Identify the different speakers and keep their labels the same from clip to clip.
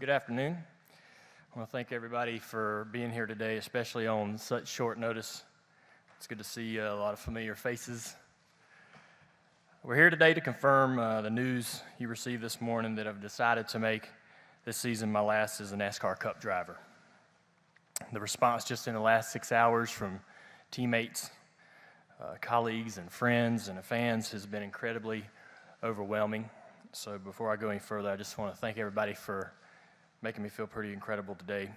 Speaker 1: Good afternoon. I want to thank everybody for being here today, especially on such short notice. It's good to see a lot of familiar faces. We're here today to confirm the news you received this morning that I've decided to make this season my last as a NASCAR Cup driver. The response just in the last 6 hours from teammates, colleagues, and friends and fans has been incredibly overwhelming. So before I go any further, I just want to thank everybody for making me feel pretty incredible today.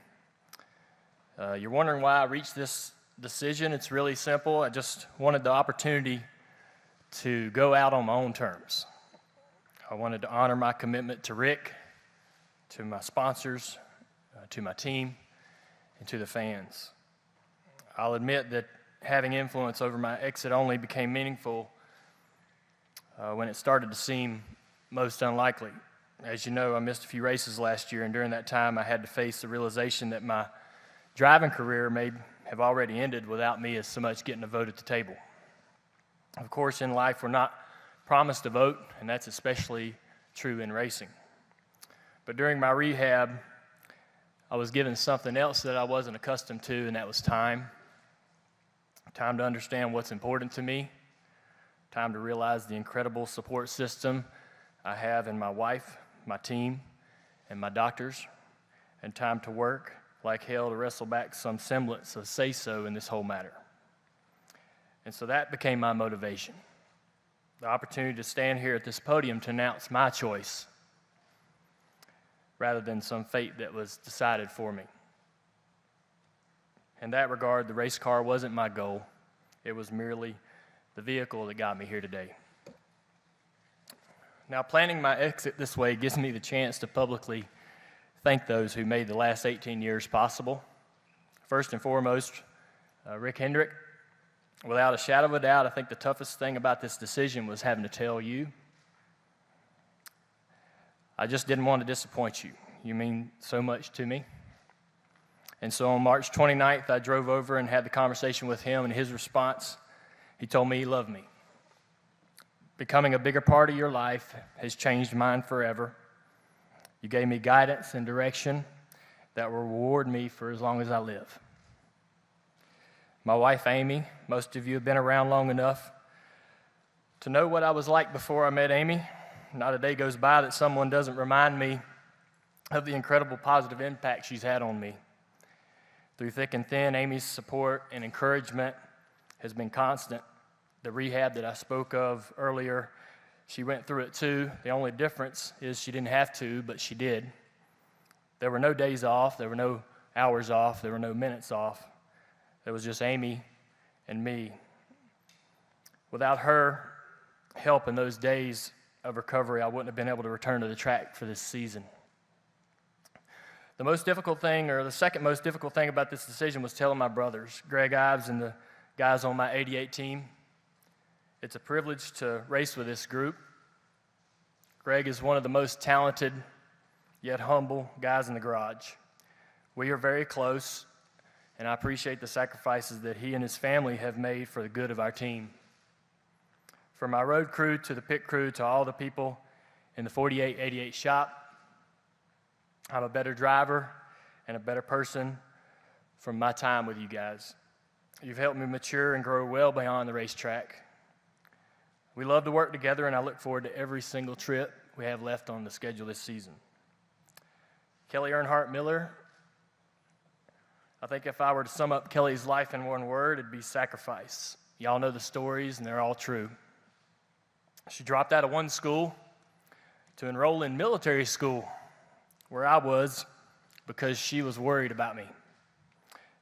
Speaker 1: You're wondering why I reached this decision. It's really simple. I just wanted the opportunity to go out on my own terms. I wanted to honor my commitment to Rick, to my sponsors, to my team, and to the fans. I'll admit that having influence over my exit only became meaningful when it started to seem most unlikely. As you know, I missed a few races last year, and during that time I had to face the realization that my driving career may have already ended without me as so much getting a vote at the table. Of course, in life we're not promised a vote, and that's especially true in racing. But during my rehab, I was given something else that I wasn't accustomed to, and that was time. Time to understand what's important to me, time to realize the incredible support system I have in my wife, my team, and my doctors, and time to work like hell to wrestle back some semblance of say-so in this whole matter. And so that became my motivation, the opportunity to stand here at this podium to announce my choice rather than some fate that was decided for me. In that regard, the race car wasn't my goal. It was merely the vehicle that got me here today. Now, planning my exit this way gives me the chance to publicly thank those who made the last 18 years possible. First and foremost, Rick Hendrick. Without a shadow of a doubt, I think the toughest thing about this decision was having to tell you. I just didn't want to disappoint you. You mean so much to me. And so on March 29th, I drove over and had the conversation with him, and his response, he told me he loved me. Becoming a bigger part of your life has changed mine forever. You gave me guidance and direction that will reward me for as long as I live. My wife, Amy, most of you have been around long enough to know what I was like before I met Amy. Not a day goes by that someone doesn't remind me of the incredible positive impact she's had on me. Through thick and thin, Amy's support and encouragement has been constant. The rehab that I spoke of earlier, she went through it too. The only difference is she didn't have to, but she did. There were no days off. There were no hours off. There were no minutes off. There was just Amy and me. Without her help in those days of recovery, I wouldn't have been able to return to the track for this season. The most difficult thing, or the second most difficult thing about this decision was telling my brothers, Greg Ives and the guys on my 88 team. It's a privilege to race with this group. Greg is one of the most talented, yet humble guys in the garage. We are very close, and I appreciate the sacrifices that he and his family have made for the good of our team. From my road crew to the pit crew to all the people in the 48-88 shop, I'm a better driver and a better person from my time with you guys. You've helped me mature and grow well beyond the racetrack. We love to work together, and I look forward to every single trip we have left on the schedule this season. Kelly Earnhardt Miller, I think if I were to sum up Kelly's life in one word, it'd be sacrifice. Y'all know the stories, and they're all true. She dropped out of one school to enroll in military school, where I was, because she was worried about me.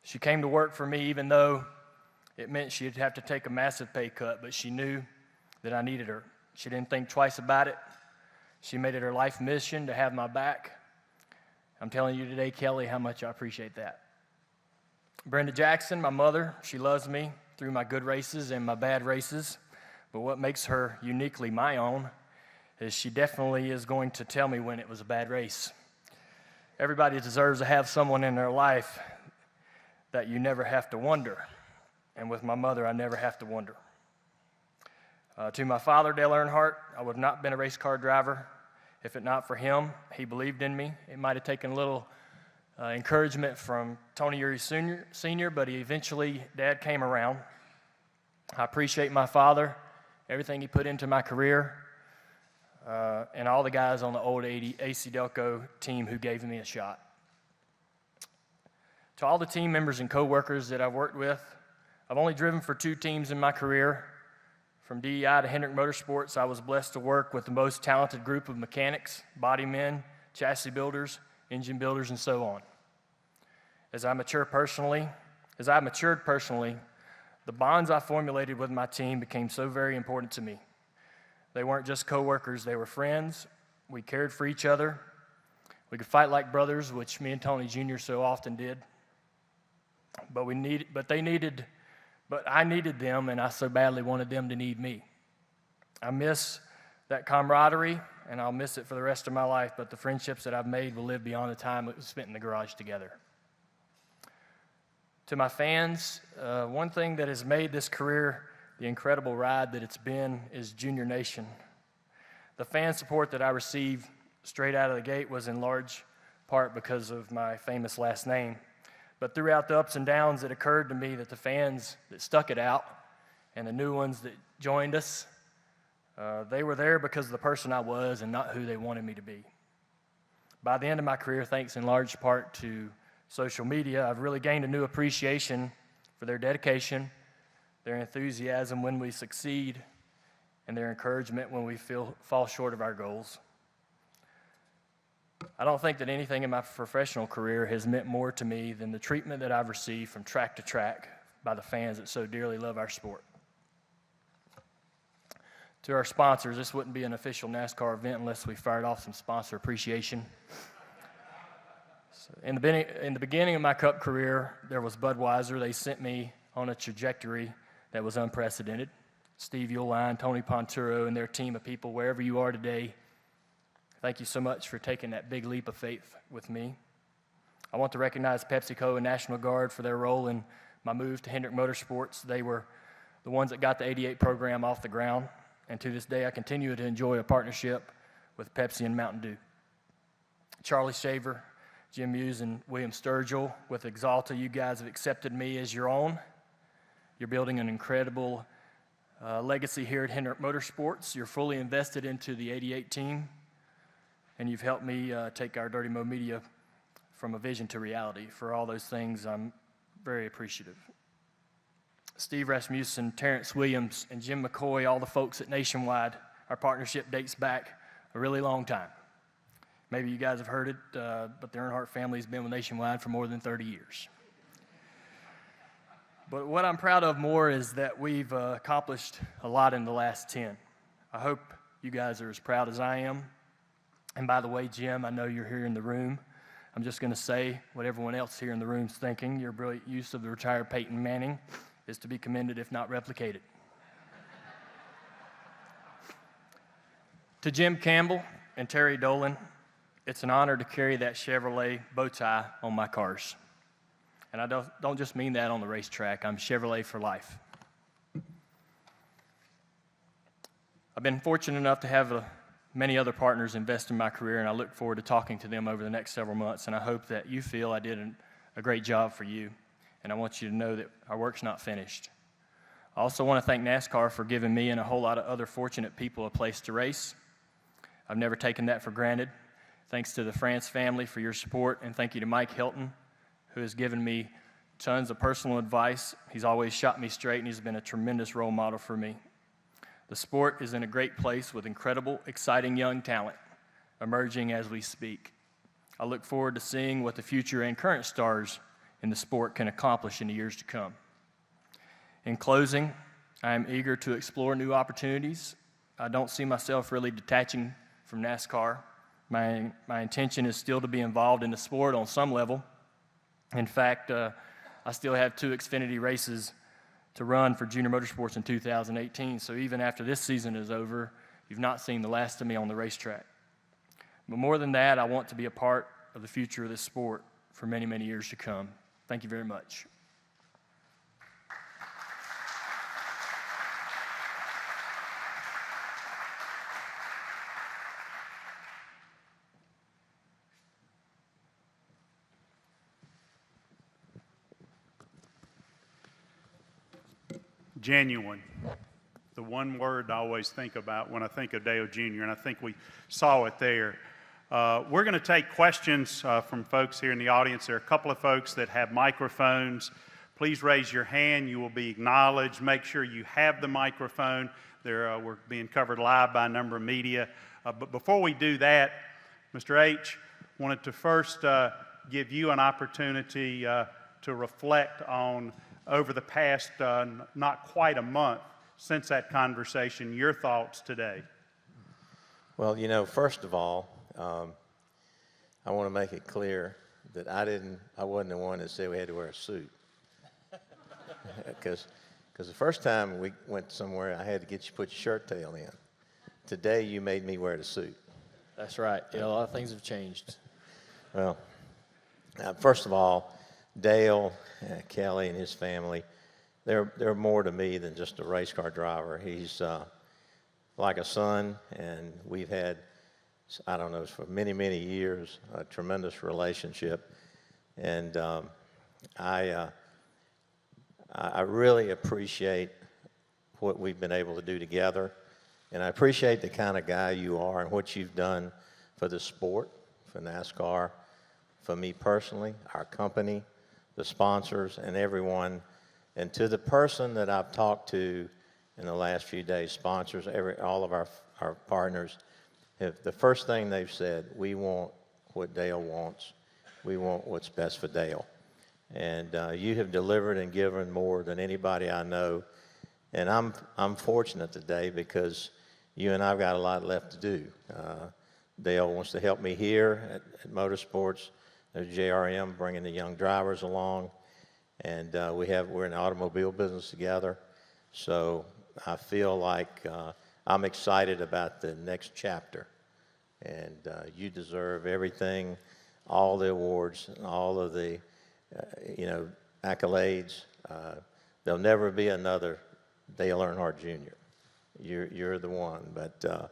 Speaker 1: She came to work for me even though it meant she'd have to take a massive pay cut, but she knew that I needed her. She didn't think twice about it. She made it her life mission to have my back. I'm telling you today, Kelly, how much I appreciate that. Brenda Jackson, my mother, she loves me through my good races and my bad races, but what makes her uniquely my own is she definitely is going to tell me when it was a bad race. Everybody deserves to have someone in their life that you never have to wonder, and with my mother, I never have to wonder. To my father, Dale Earnhardt, I would have not been a race car driver If it not for him, he believed in me. It might have taken a little encouragement from Tony Uri Sr., but Dad came around. I appreciate my father, everything he put into my career, and all the guys on the old AC Delco team who gave me a shot. To all the team members and co-workers that I've worked with, I've only driven for 2 teams in my career. From DEI to Hendrick Motorsports, I was blessed to work with the most talented group of mechanics, body men, chassis builders, engine builders, and so on. As I matured personally, the bonds I formulated with my team became so very important to me. They weren't just co-workers, they were friends. We cared for each other. We could fight like brothers, which me and Tony Jr. so often did. But I needed them, and I so badly wanted them to need me. I miss that camaraderie, and I'll miss it for the rest of my life, but the friendships that I've made will live beyond the time it was spent in the garage together. To my fans, one thing that has made this career the incredible ride that it's been is Junior Nation. The fan support that I received straight out of the gate was in large part because of my famous last name. But throughout the ups and downs, it occurred to me that the fans that stuck it out and the new ones that joined us, they were there because of the person I was and not who they wanted me to be. By the end of my career, thanks in large part to social media, I've really gained a new appreciation for their dedication, their enthusiasm when we succeed, and their encouragement when we fall short of our goals. I don't think that anything in my professional career has meant more to me than the treatment that I've received from track to track by the fans that so dearly love our sport. To our sponsors, this wouldn't be an official NASCAR event unless we fired off some sponsor appreciation. So in the beginning of my Cup career, there was Budweiser. They sent me on a trajectory that was unprecedented. Steve Uline, Tony Ponturo, and their team of people, wherever you are today, thank you so much for taking that big leap of faith with me. I want to recognize PepsiCo and National Guard for their role in my move to Hendrick Motorsports. They were the ones that got the 88 program off the ground, and to this day I continue to enjoy a partnership with Pepsi and Mountain Dew. Charlie Shaver, Jim Hughes, and William Sturgill with Exalta, you guys have accepted me as your own. You're building an incredible legacy here at Hendrick Motorsports. You're fully invested into the 88 team, and you've helped me take our Dirty Mo Media from a vision to reality. For all those things, I'm very appreciative. Steve Rasmussen, Terrence Williams, and Jim McCoy, all the folks at Nationwide, our partnership dates back a really long time. Maybe you guys have heard it, but the Earnhardt family has been with Nationwide for more than 30 years. But what I'm proud of more is that we've accomplished a lot in the last 10. I hope you guys are as proud as I am. And by the way, Jim, I know you're here in the room. I'm just going to say what everyone else here in the room is thinking. Your brilliant use of the retired Peyton Manning is to be commended, if not replicated. To Jim Campbell and Terry Dolan, it's an honor to carry that Chevrolet bow tie on my cars. And I don't just mean that on the racetrack. I'm Chevrolet for life. I've been fortunate enough to have many other partners invest in my career, and I look forward to talking to them over the next several months, and I hope that you feel I did a great job for you, and I want you to know that our work's not finished. I also want to thank NASCAR for giving me and a whole lot of other fortunate people a place to race. I've never taken that for granted. Thanks to the France family for your support, and thank you to Mike Hilton, who has given me tons of personal advice. He's always shot me straight, and he's been a tremendous role model for me. The sport is in a great place with incredible, exciting young talent emerging as we speak. I look forward to seeing what the future and current stars in the sport can accomplish in the years to come. In closing, I am eager to explore new opportunities. I don't see myself really detaching from NASCAR. My intention is still to be involved in the sport on some level. In fact, I still have 2 Xfinity races to run for Junior Motorsports in 2018, so even after this season is over, you've not seen the last of me on the racetrack. But more than that, I want to be a part of the future of this sport for many, many years to come. Thank you very much.
Speaker 2: genuine. The one word I always think about when I think of Dale Jr., and I think we saw it there. We're going to take questions from folks here in the audience. There are a couple of folks that have microphones. Please raise your hand. You will be acknowledged. Make sure you have the microphone. We're being covered live by a number of media. But before we do that, Mr. H. wanted to first give you an opportunity to reflect on, over the past not quite a month since that conversation, your thoughts today.
Speaker 3: Well, you know, first of all, I want to make it clear that I wasn't the one that said we had to wear a suit. Because the first time we went somewhere, I had to get you put your shirt tail in. Today, you made me wear the suit.
Speaker 1: That's right. You know, a lot of things have changed.
Speaker 3: Well, first of all, Dale, Kelly, and his family, they're more to me than just a race car driver. He's like a son, and we've had, I don't know, for many, many years, a tremendous relationship. And I really appreciate what we've been able to do together. And I appreciate the kind of guy you are and what you've done for the sport, for NASCAR, for me personally, our company, the sponsors, and everyone. And to the person that I've talked to in the last few days, sponsors, all of our partners, the first thing they've said, we want what Dale wants. We want what's best for Dale. And you have delivered and given more than anybody I know. And I'm fortunate today because you and I've got a lot left to do. Dale wants to help me here at Motorsports. There's JRM bringing the young drivers along. And we're in the automobile business together. So I feel like I'm excited about the next chapter. And you deserve everything, all the awards, all of the accolades. There'll never be another Dale Earnhardt Jr. You're the one. But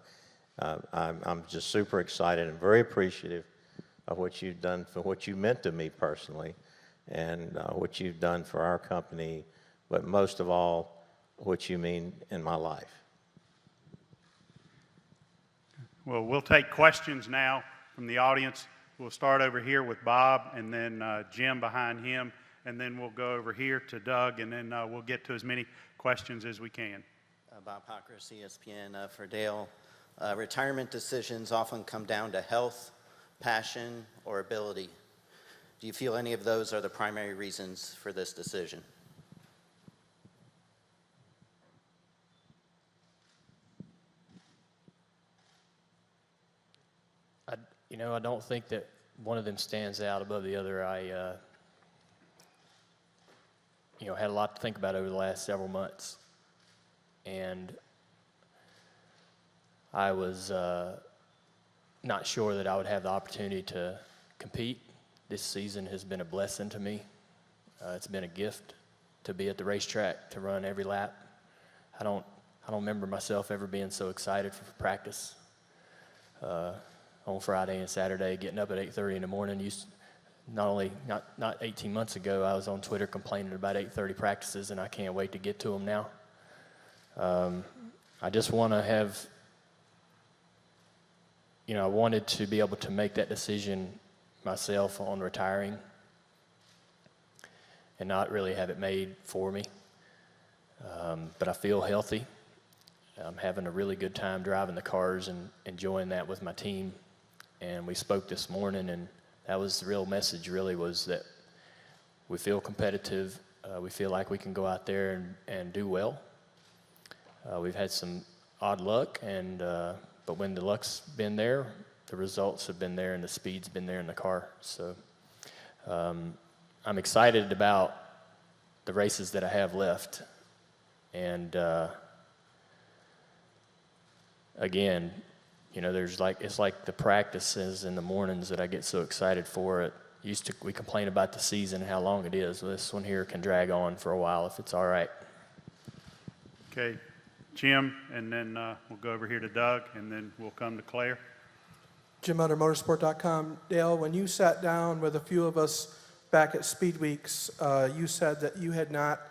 Speaker 3: I'm just super excited and very appreciative of what you've done, for what you meant to me personally, and what you've done for our company, but most of all, what you mean in my life.
Speaker 2: Well, we'll take questions now from the audience. We'll start over here with Bob, and then Jim behind him, and then we'll go over here to Doug, and then we'll get to as many questions as we can.
Speaker 4: Bob Pocker, ESPN. For Dale, retirement decisions often come down to health, passion, or ability. Do you feel any of those are the primary reasons for this decision?
Speaker 1: I don't think that one of them stands out above the other. I had a lot to think about over the last several months. And I was not sure that I would have the opportunity to compete. This season has been a blessing to me. It's been a gift to be at the racetrack, to run every lap. I don't remember myself ever being so excited for practice. On Friday and Saturday, getting up at 8:30 in the morning. Not 18 months ago, I was on Twitter complaining about 8:30 practices, and I can't wait to get to them now. I just want to have, I wanted to be able to make that decision myself on retiring and not really have it made for me. But I feel healthy. I'm having a really good time driving the cars and enjoying that with my team. And we spoke this morning, and that was the real message, really, was that we feel competitive. We feel like we can go out there and do well. We've had some odd luck, but when the luck's been there, the results have been there and the speed's been there in the car. So I'm excited about the races that I have left. And again, it's like the practices in the mornings that I get so excited for. We complain about the season, how long it is. Well, this one here can drag on for a while if it's all right.
Speaker 2: Okay, Jim, and then we'll go over here to Doug, and then we'll come to Claire.
Speaker 5: Jim under motorsport.com. Dale, when you sat down with a few of us back at Speed Weeks, you said that you had not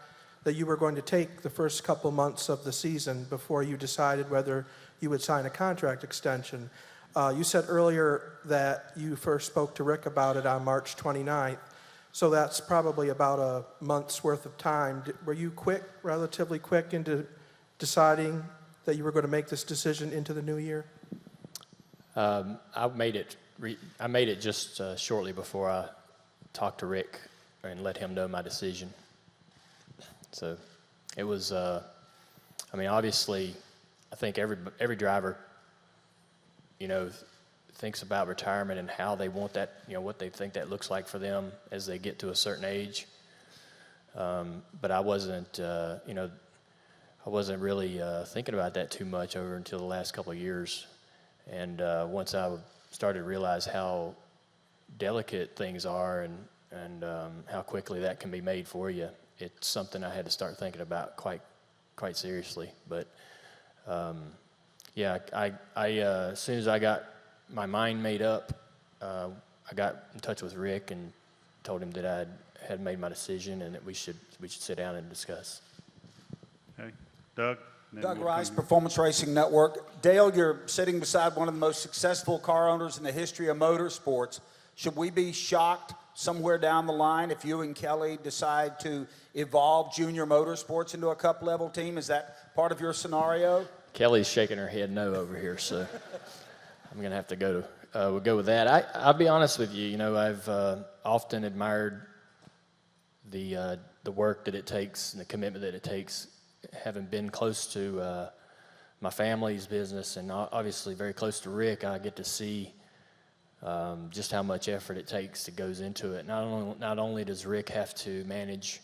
Speaker 5: that you were going to take the first couple months of the season before you decided whether you would sign a contract extension. You said earlier that you first spoke to Rick about it on March 29th, so that's probably about a month's worth of time. Were you relatively quick into deciding that you were going to make this decision into the new year?
Speaker 1: I made it just shortly before I talked to Rick and let him know my decision. So it was, obviously, I think every driver, thinks about retirement and how they want that, what they think that looks like for them as they get to a certain age. But I wasn't, I wasn't really thinking about that too much over until the last couple of years. And once I started to realize how delicate things are and how quickly that can be made for you, it's something I had to start thinking about quite seriously. But as soon as I got my mind made up, I got in touch with Rick and told him that I had made my decision and that we should sit down and discuss.
Speaker 2: Okay, Doug? and then
Speaker 6: Doug
Speaker 2: we'll
Speaker 6: Rice,
Speaker 2: come-
Speaker 6: Performance Racing Network. Dale, you're sitting beside one of the most successful car owners in the history of motorsports. Should we be shocked somewhere down the line if you and Kelly decide to evolve Junior Motorsports into a cup-level team? Is that part of your scenario?
Speaker 1: Kelly's shaking her head no over here, so I'm going to have to we'll go with that. I'll be honest with you, I've often admired the work that it takes and the commitment that it takes, having been close to my family's business and obviously very close to Rick. I get to see just how much effort it takes that goes into it. Not only does Rick have to manage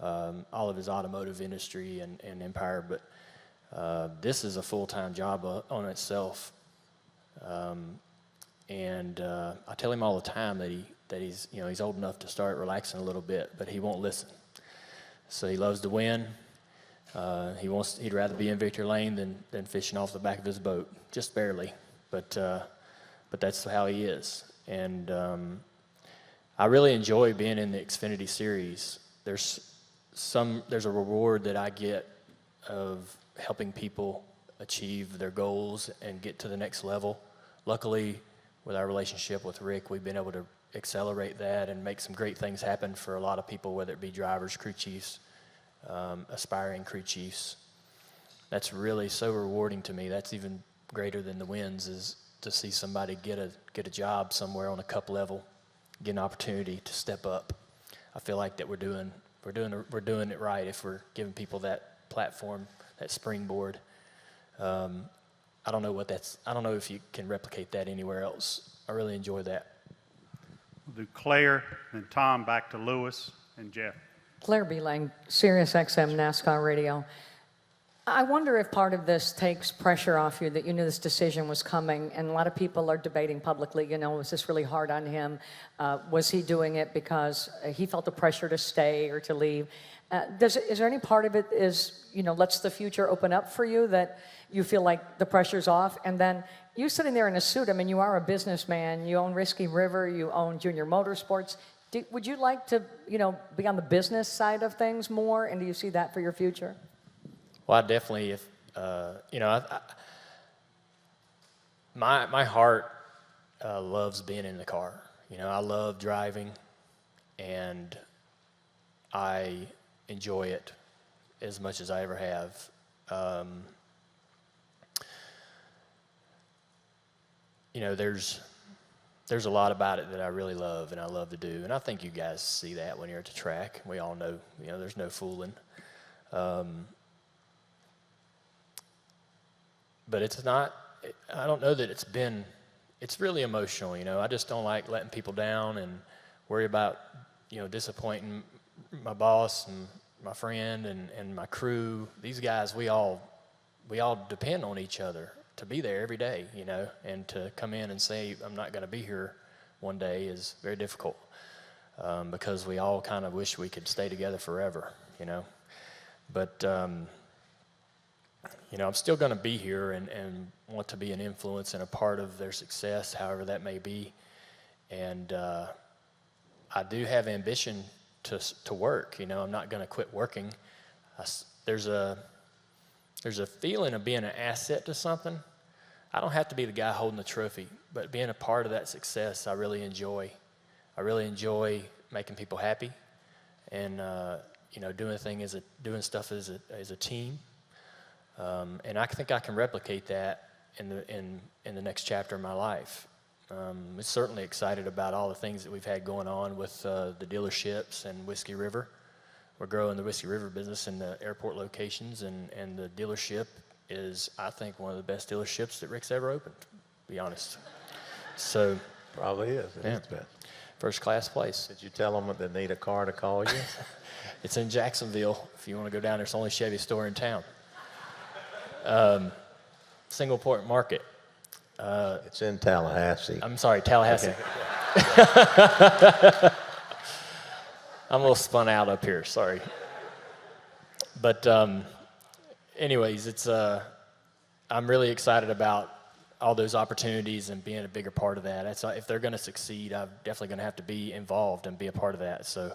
Speaker 1: all of his automotive industry and empire, but this is a full-time job on itself. And I tell him all the time that he's old enough to start relaxing a little bit, but he won't listen. So he loves to win. He'd rather be in victory lane than fishing off the back of his boat, just barely. But that's how he is. And I really enjoy being in the Xfinity Series. There's a reward that I get of helping people achieve their goals and get to the next level. Luckily, with our relationship with Rick, we've been able to accelerate that and make some great things happen for a lot of people, whether it be drivers, crew chiefs, aspiring crew chiefs. That's really so rewarding to me. That's even greater than the wins, is to see somebody get a job somewhere on a cup level, get an opportunity to step up. I feel like that we're doing it right if we're giving people that platform, that springboard. I don't know if you can replicate that anywhere else. I really enjoy that.
Speaker 2: We'll do Claire, then Tom, back to Lewis, and Jeff.
Speaker 7: Claire B. Lang, Sirius XM NASCAR Radio. I wonder if part of this takes pressure off you, that you knew this decision was coming, and a lot of people are debating publicly, was this really hard on him? Was he doing it because he felt the pressure to stay or to leave? Is there any part of it lets the future open up for you, that you feel like the pressure's off? And then you sitting there in a suit, you are a businessman, you own Risky River, you own Junior Motorsports. Would you like to, be on the business side of things more, and do you see that for your future?
Speaker 1: Well, I definitely, my heart loves being in the car. I love driving, and I enjoy it as much as I ever have. There's a lot about it that I really love and I love to do, and I think you guys see that when you're at the track. We all know, there's no fooling. But it's not, I don't know that it's really emotional, I just don't like letting people down and worry about, disappointing my boss and my friend and my crew. These guys, we all depend on each other to be there every day, and to come in and say, I'm not going to be here one day is very difficult, because we all kind of wish we could stay together forever, But, I'm still going to be here and want to be an influence and a part of their success, however that may be. And I do have ambition to work. I'm not going to quit working. there's a feeling of being an asset to something. I don't have to be the guy holding the trophy, but being a part of that success, I really enjoy. I really enjoy making people happy, and doing stuff as a team. And I think I can replicate that in the next chapter of my life. I'm certainly excited about all the things that we've had going on with the dealerships and Whiskey River. We're growing the Whiskey River business in the airport locations, and the dealership is, I think, one of the best dealerships that Rick's ever opened, to be honest. So,
Speaker 3: Probably is. It
Speaker 1: yeah.
Speaker 3: is best.
Speaker 1: First class place.
Speaker 3: Did you tell them that they need a car to call you?
Speaker 1: It's in Jacksonville. If you want to go down there, it's the only Chevy store in town. Single Point Market.
Speaker 3: It's in Tallahassee.
Speaker 1: I'm sorry, Tallahassee. I'm a little spun out up here, sorry. But anyways, I'm really excited about all those opportunities and being a bigger part of that. If they're going to succeed, I'm definitely going to have to be involved and be a part of that. So,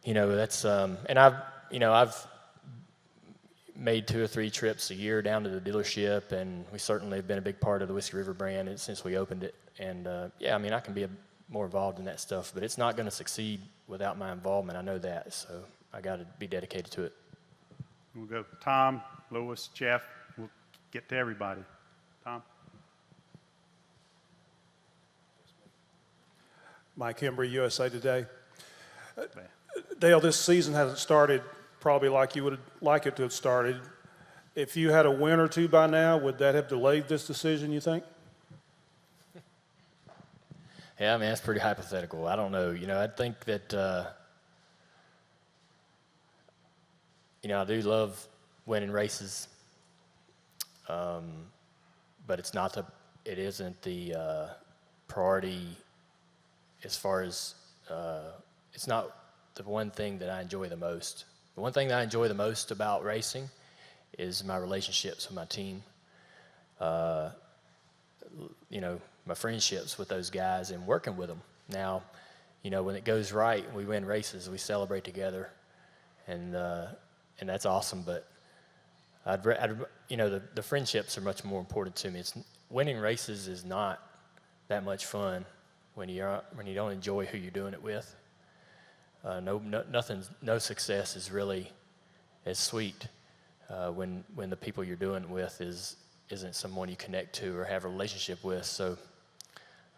Speaker 1: and I've made 2 or 3 trips a year down to the dealership, and we certainly have been a big part of the Whiskey River brand since we opened it. And I can be more involved in that stuff, but it's not going to succeed without my involvement. I know that, so I got to be dedicated to it.
Speaker 2: We'll go Tom, Lewis, Jeff. We'll get to everybody. Tom?
Speaker 8: Mike Hembry, USA Today. Dale, this season hasn't started probably like you would like it to have started. If you had a win or 2 by now, would that have delayed this decision, you think?
Speaker 1: Yeah, that's pretty hypothetical. I don't know. I think that, I do love winning races, but it isn't the priority as far as, it's not the one thing that I enjoy the most. The one thing that I enjoy the most about racing is my relationships with my team. My friendships with those guys and working with them. Now, when it goes right and we win races, we celebrate together, and that's awesome. But the friendships are much more important to me. Winning races is not that much fun when you don't enjoy who you're doing it with. No success is really as sweet when the people you're doing it with isn't someone you connect to or have a relationship with. So,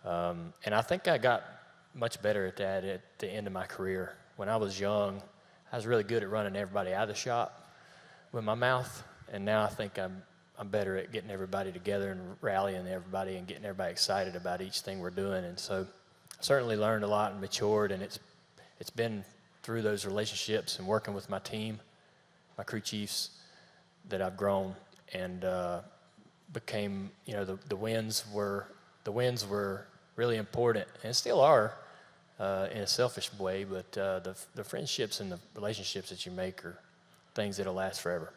Speaker 1: and I think I got much better at that at the end of my career. When I was young, I was really good at running everybody out of the shop with my mouth, and now I think I'm better at getting everybody together and rallying everybody and getting everybody excited about each thing we're doing. And so, I certainly learned a lot and matured, and it's been through those relationships and working with my team, my crew chiefs, that I've grown and became, the wins were really important, and still are in a selfish way, but the friendships and the relationships that you make are things that'll last forever.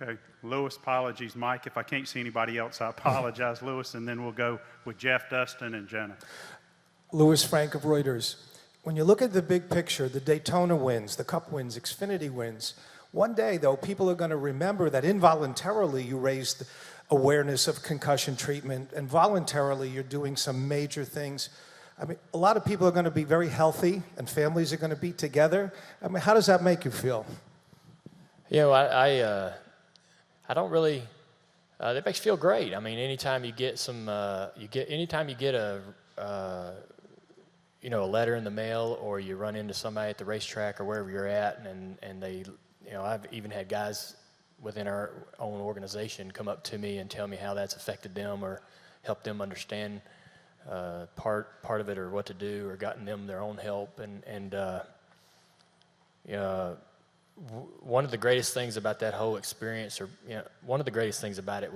Speaker 2: Okay, Lewis, apologies. Mike, if I can't see anybody else, I apologize, Lewis, and then we'll go with Jeff, Dustin, and Jenna.
Speaker 9: Louis Frank of Reuters. When you look at the big picture, the Daytona wins, the Cup wins, Xfinity wins, one day, though, people are going to remember that involuntarily you raised awareness of concussion treatment, and voluntarily you're doing some major things. A lot of people are going to be very healthy, and families are going to be together. How does that make you feel?
Speaker 1: I don't really. That makes you feel great. Anytime you get anytime you get a letter in the mail, or you run into somebody at the racetrack or wherever you're at, and they, I've even had guys within our own organization come up to me and tell me how that's affected them or helped them understand part of it, or what to do, or gotten them their own help. One of the greatest things about that whole experience, one of the greatest things about it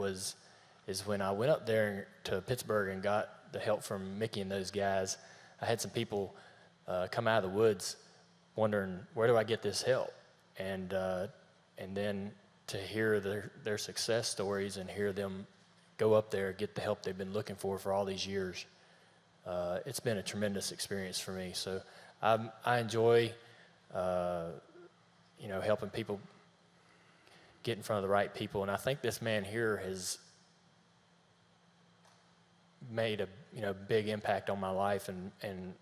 Speaker 1: is when I went up there to Pittsburgh and got the help from Mickey and those guys. I had some people come out of the woods wondering, where do I get this help? And then to hear their success stories and hear them go up there, get the help they've been looking for all these years, it's been a tremendous experience for me. So I enjoy helping people get in front of the right people. And I think this man here has made a big impact on my life and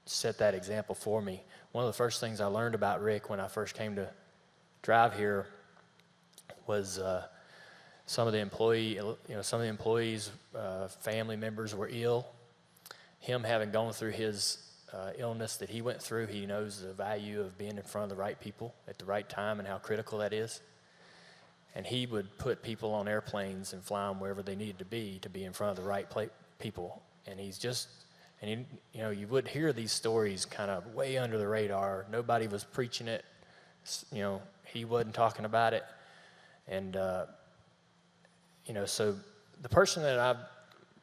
Speaker 1: set that example for me. One of the first things I learned about Rick when I first came to drive here was some of the employees, family members were ill. Him having gone through his illness that he went through, he knows the value of being in front of the right people at the right time and how critical that is. And he would put people on airplanes and fly them wherever they needed to be in front of the right people. And you would hear these stories kind of way under the radar. Nobody was preaching it. He wasn't talking about it. And, so the person that I'm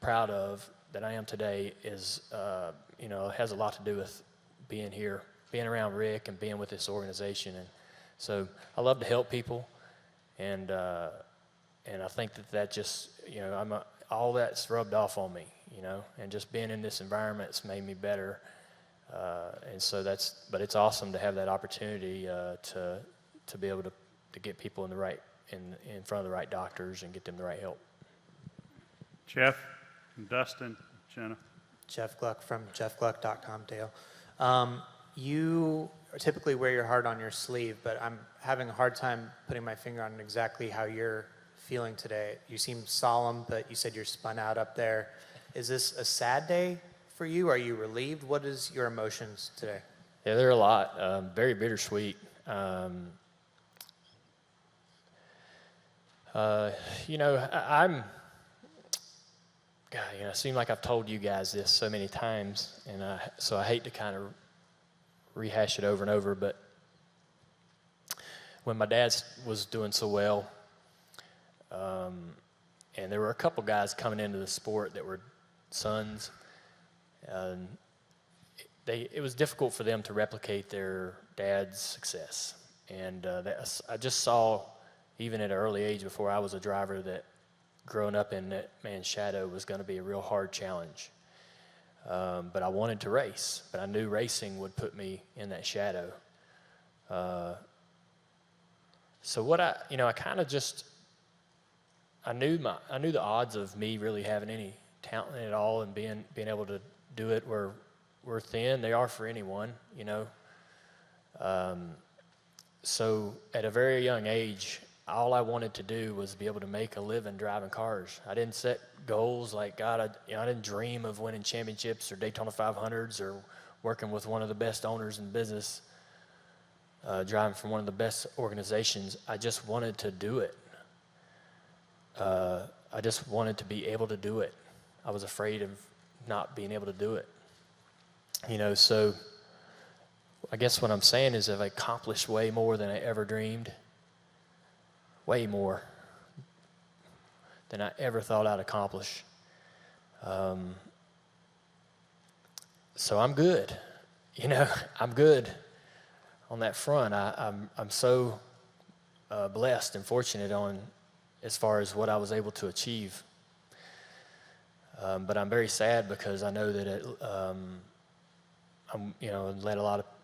Speaker 1: proud of that I am today is, has a lot to do with being here, being around Rick and being with this organization. And so I love to help people. And I think that just, all that's rubbed off on me, and just being in this environment's made me better. And so but it's awesome to have that opportunity to be able to get people in front of the right doctors and get them the right help.
Speaker 2: Jeff, Dustin, Jenna.
Speaker 10: Jeff Gluck from jeffgluck.com, Dale. You typically wear your heart on your sleeve, but I'm having a hard time putting my finger on exactly how you're feeling today. You seem solemn, but you said you're spun out up there. Is this a sad day for you? Are you relieved? What is your emotions today?
Speaker 1: Yeah, there are a lot. Very bittersweet. It seems like I've told you guys this so many times, and so I hate to kind of rehash it over and over, but when my dad was doing so well, and there were a couple guys coming into the sport that were sons, it was difficult for them to replicate their dad's success. And I just saw, even at an early age before I was a driver, that growing up in that man's shadow was going to be a real hard challenge. But I wanted to race, but I knew racing would put me in that shadow. So what I knew the odds of me really having any talent at all and being able to do it were thin. They are for anyone, So at a very young age, all I wanted to do was be able to make a living driving cars. I didn't set goals like, God, I didn't dream of winning championships or Daytona 500s or working with one of the best owners in business, driving for one of the best organizations. I just wanted to do it. I just wanted to be able to do it. I was afraid of not being able to do it. So I guess what I'm saying is I've accomplished way more than I ever dreamed. Way more than I ever thought I'd accomplish. So I'm good. I'm good on that front. I'm so blessed and fortunate as far as what I was able to achieve. But I'm very sad because I know that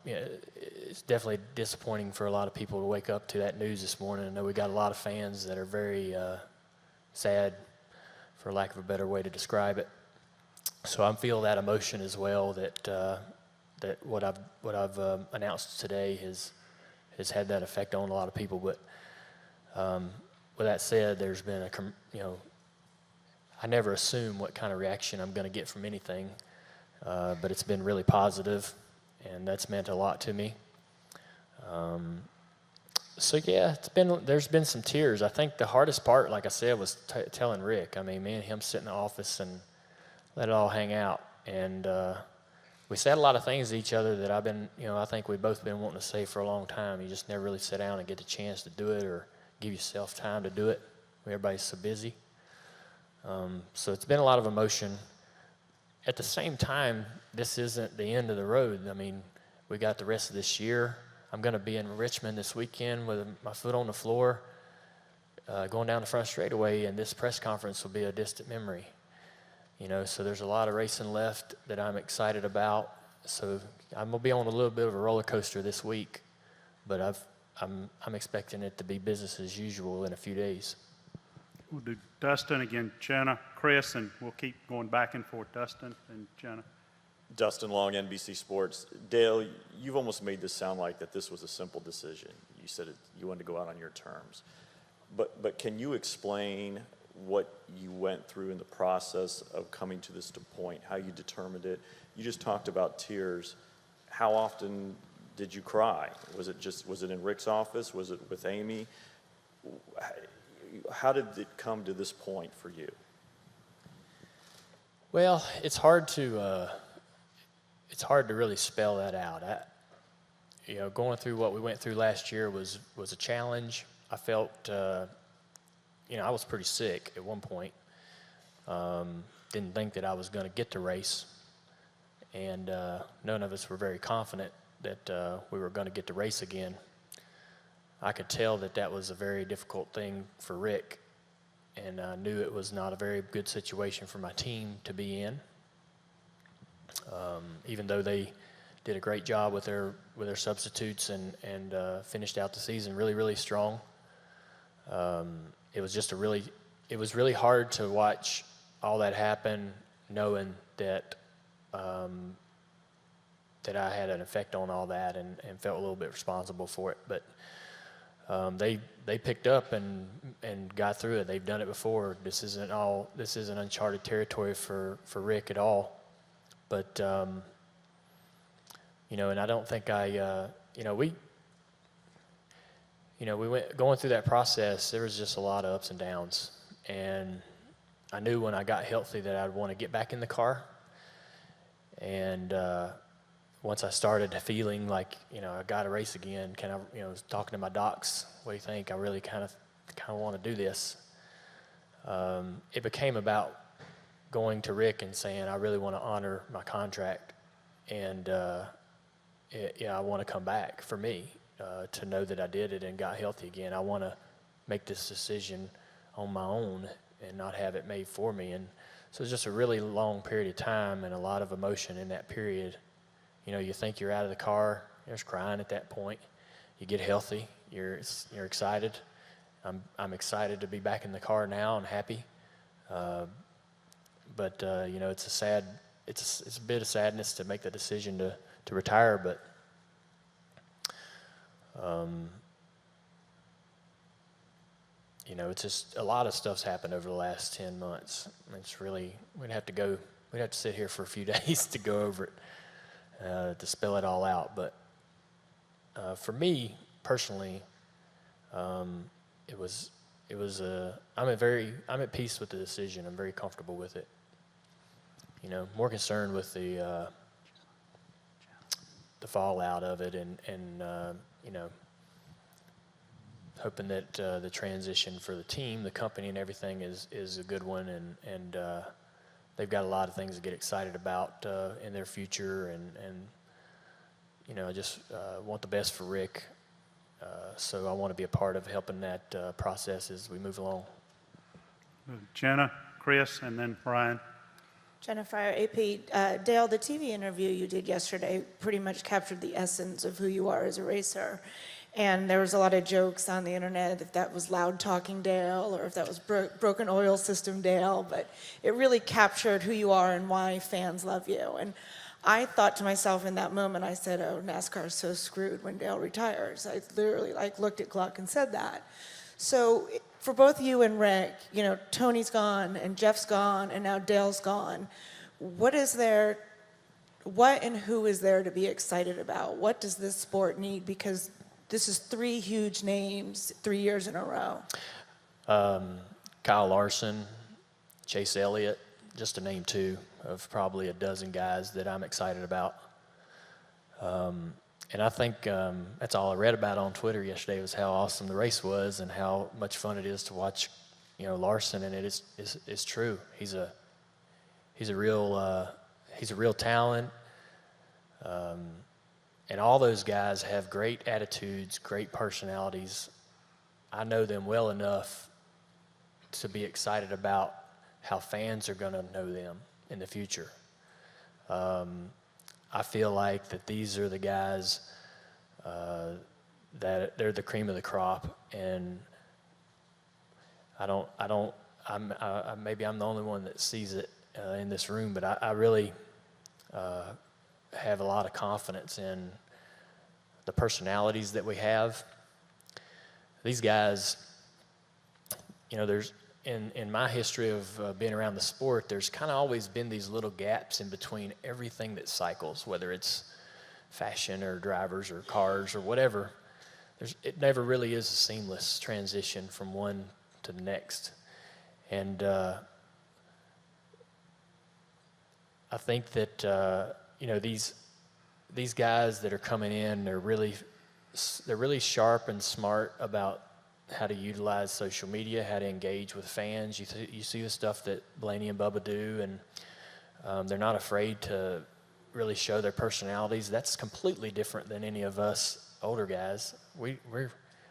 Speaker 1: it's definitely disappointing for a lot of people to wake up to that news this morning. I know we got a lot of fans that are very sad, for lack of a better way to describe it. So I'm feeling that emotion as well. That what I've announced today has had that effect on a lot of people. But with that said, there's been I never assume what kind of reaction I'm going to get from anything, but it's been really positive, and that's meant a lot to me. So yeah, there's been some tears. I think the hardest part, like I said, was telling Rick. I mean, me and him sit in the office and let it all hang out, and we said a lot of things to each other that I think we've both been wanting to say for a long time. You just never really sit down and get the chance to do it or give yourself time to do it. Everybody's so busy. So it's been a lot of emotion. At the same time, this isn't the end of the road. I mean, we got the rest of this year. I'm going to be in Richmond this weekend with my foot on the floor, going down the front straightaway, and this press conference will be a distant memory. So there's a lot of racing left that I'm excited about. So I'm going to be on a little bit of a roller coaster this week, but I'm expecting it to be business as usual in a few days.
Speaker 2: We'll do Dustin again, Jenna, Chris, and we'll keep going back and forth. Dustin and Jenna.
Speaker 11: Dustin Long, NBC Sports. Dale, you've almost made this sound like that this was a simple decision. You said you wanted to go out on your terms. But can you explain what you went through in the process of coming to this point, how you determined it? You just talked about tears. How often did you cry? Was it in Rick's office? Was it with Amy? How did it come to this point for you?
Speaker 1: Well, it's hard to really spell that out. Going through what we went through last year was a challenge. I felt, I was pretty sick at one point. Didn't think that I was going to get to race, and none of us were very confident that we were going to get to race again. I could tell that was a very difficult thing for Rick, and I knew it was not a very good situation for my team to be in. Even though they did a great job with their substitutes and finished out the season really, really strong. It was really hard to watch all that happen, knowing that that I had an effect on all that and felt a little bit responsible for it. But they picked up and got through it. They've done it before. This isn't uncharted territory for Rick at all. But and I don't think we went going through that process. There was just a lot of ups and downs, and I knew when I got healthy that I'd want to get back in the car. And once I started feeling like I got to race again, was talking to my docs. What do you think? I really kind of want to do this. It became about going to Rick and saying I really want to honor my contract, and I want to come back for me to know that I did it and got healthy again. I want to make this decision on my own and not have it made for me. And so it's just a really long period of time and a lot of emotion in that period. You think you're out of the car, there's crying at that point. You get healthy, you're excited. I'm excited to be back in the car now and happy. But it's a bit of sadness to make the decision to retire, but it's just a lot of stuff's happened over the last 10 months. It's really, we'd have to sit here for a few days to go over it, to spell it all out. But for me personally, I'm at peace with the decision. I'm very comfortable with it. More concerned with the fallout of it, and hoping that the transition for the team, the company, and everything is a good one, and they've got a lot of things to get excited about in their future, and I just want the best for Rick, so I want to be a part of helping that process as we move along.
Speaker 2: Jenna, Chris, and then Ryan.
Speaker 12: Jennifer, AP, Dale, the TV interview you did yesterday pretty much captured the essence of who you are as a racer. And there was a lot of jokes on the internet if that was loud talking Dale or if that was broken oil system Dale, but it really captured who you are and why fans love you. And I thought to myself in that moment, I said, oh, NASCAR is so screwed when Dale retires. I literally looked at Gluck and said that. So for both you and Rick, Tony's gone and Jeff's gone and now Dale's gone. What and who is there to be excited about? What does this sport need? Because this is 3 huge names 3 years in a row.
Speaker 1: Kyle Larson, Chase Elliott, just to name 2 of probably a dozen guys that I'm excited about. And I think that's all I read about on Twitter yesterday was how awesome the race was and how much fun it is to watch, Larson. And it is true. He's a real talent. And all those guys have great attitudes, great personalities. I know them well enough to be excited about how fans are going to know them in the future. I feel like that these are the guys that they're the cream of the crop, and maybe I'm the only one that sees it in this room, but I really have a lot of confidence in the personalities that we have. These guys, there's in my history of being around the sport, there's kind of always been these little gaps in between everything that cycles, whether it's fashion or drivers or cars or whatever. It never really is a seamless transition from one to the next. And I think that these guys that are coming in, they're really sharp and smart about how to utilize social media, how to engage with fans. You see the stuff that Blaney and Bubba do, and they're not afraid to really show their personalities. That's completely different than any of us older guys. We've